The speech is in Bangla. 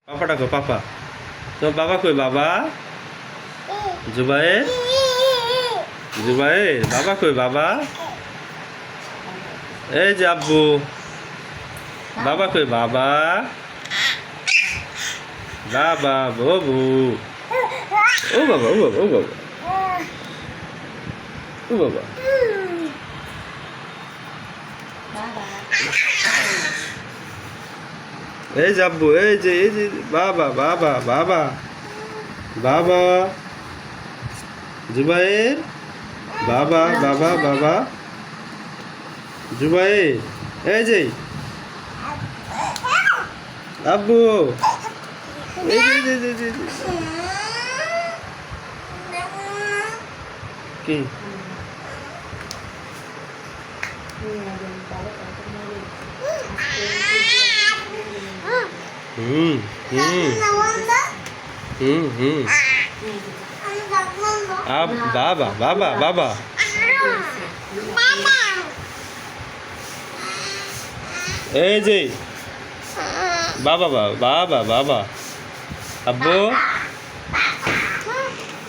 পাপা ডাকো পাপা। তোমার বাবা কই বাবা? জুবাইর, জুবাইর বাবা কই বাবা? এই যে আব্বু। বাবা কই বাবা? বাবা বাবু। ও বাবা ও বাবা ও বাবা ও বাবা। এই যে আব্বু, এই যে বাবা বাবা বাবা বাবা। জুবাইর বাবা বাবা বাবা। জুবাইর এই যে আব্বু। এই যে কি হুম হুম হুম বাবা বাবা বাবা। এই যে বাবা বাবা বাবা বাবা। আব্বু